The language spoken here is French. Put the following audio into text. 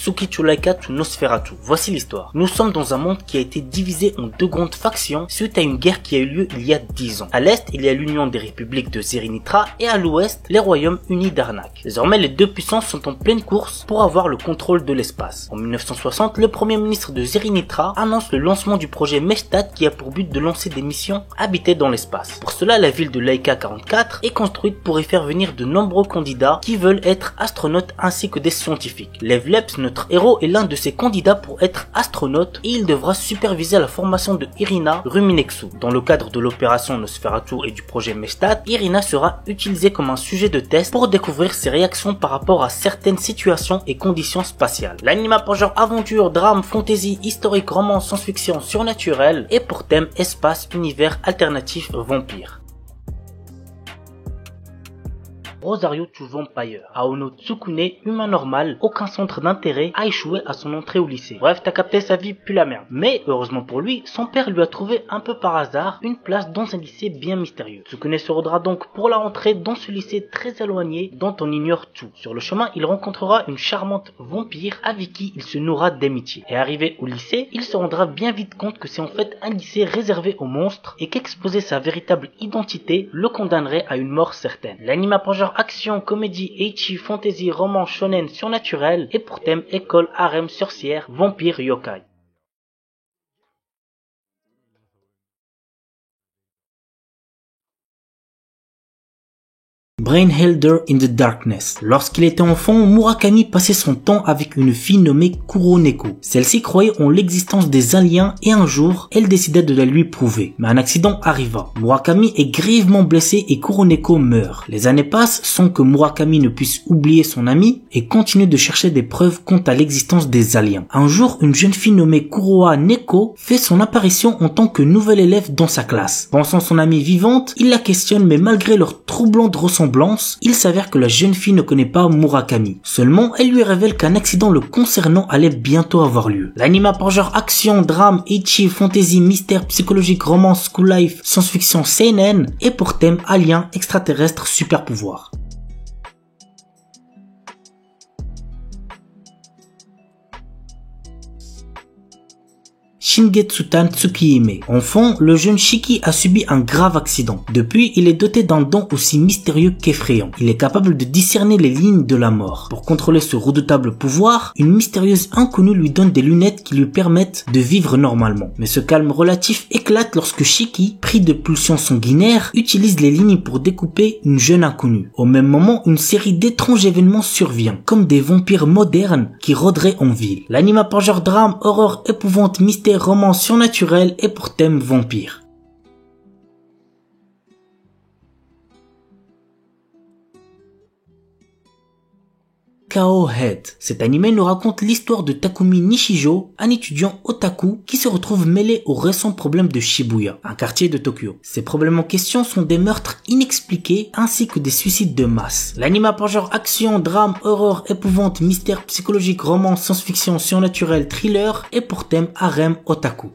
Tsukitsu Laikatsu Nosferatu. Voici l'histoire. Nous sommes dans un monde qui a été divisé en deux grandes factions suite à une guerre qui a eu lieu il y a 10 ans. À l'est, il y a l'union des républiques de Zirinitra et à l'ouest, les royaumes unis d'Arnak. Désormais, les deux puissances sont en pleine course pour avoir le contrôle de l'espace. En 1960, le premier ministre de Zirinitra annonce le lancement du projet Mestat qui a pour but de lancer des missions habitées dans l'espace. Pour cela, la ville de Laika 44 est construite pour y faire venir de nombreux candidats qui veulent être astronautes ainsi que des scientifiques. Lev Lebs, notre héros, est l'un de ces candidats pour être astronaute et il devra superviser la formation de Irina Ruminexu. Dans le cadre de l'opération Nosferatu et du projet Mestat, Irina sera utilisée comme un sujet de test pour découvrir ses réactions par rapport à certaines situations et conditions spatiales. L'anime a pour genre aventure, drame, fantasy, historique, roman, science-fiction, surnaturel et pour thème espace, univers alternatif, vampire. Rosario to Vampire. Aono Tsukune, humain normal, aucun centre d'intérêt, a échoué à son entrée au lycée. Bref, t'as capté, sa vie pue la merde. Mais, heureusement pour lui, son père lui a trouvé un peu par hasard une place dans un lycée bien mystérieux. Tsukune se rendra donc pour la rentrée dans ce lycée très éloigné dont on ignore tout. Sur le chemin, il rencontrera une charmante vampire avec qui il se nourra d'amitié. Et arrivé au lycée, il se rendra bien vite compte que c'est en fait un lycée réservé aux monstres et qu'exposer sa véritable identité le condamnerait à une mort certaine. L'anime a pour genre action, comédie, ecchi, fantasy, roman, shonen, surnaturel et pour thème école, harem, sorcière, vampire, yokai. Brainhelder in the Darkness. Lorsqu'il était enfant, Murakami passait son temps avec une fille nommée Kuroneko. Celle-ci croyait en l'existence des aliens et un jour, elle décida de la lui prouver. Mais un accident arriva. Murakami est grièvement blessé et Kuroneko meurt. Les années passent sans que Murakami ne puisse oublier son ami et continue de chercher des preuves quant à l'existence des aliens. Un jour, une jeune fille nommée Kuroha Neko fait son apparition en tant que nouvelle élève dans sa classe. Pensant son amie vivante, il la questionne mais malgré leur troublante ressemblance, il s'avère que la jeune fille ne connaît pas Murakami. Seulement, elle lui révèle qu'un accident le concernant allait bientôt avoir lieu. L'anime a pour genre action, drame, ecchi, fantasy, mystère, psychologique, romance, school life, science-fiction, seinen et pour thème alien, extraterrestre, super pouvoir. Shingetsutan Tsukihime. Enfant, le jeune Shiki a subi un grave accident. Depuis, il est doté d'un don aussi mystérieux qu'effrayant. Il est capable de discerner les lignes de la mort. Pour contrôler ce redoutable pouvoir, une mystérieuse inconnue lui donne des lunettes qui lui permettent de vivre normalement. Mais ce calme relatif éclate lorsque Shiki, pris de pulsions sanguinaires, utilise les lignes pour découper une jeune inconnue. Au même moment, une série d'étranges événements survient, comme des vampires modernes qui rôderaient en ville. L'anime a pour genre drame, horreur, épouvante, mystère, roman surnaturel et pour thème vampire. K.O.Head. Cet anime nous raconte l'histoire de Takumi Nishijo, un étudiant otaku qui se retrouve mêlé aux récents problèmes de Shibuya, un quartier de Tokyo. Ces problèmes en question sont des meurtres inexpliqués ainsi que des suicides de masse. L'anime a pour genre action, drame, horreur, épouvante, mystère psychologique, roman, science-fiction, surnaturel, thriller et pour thème harem otaku.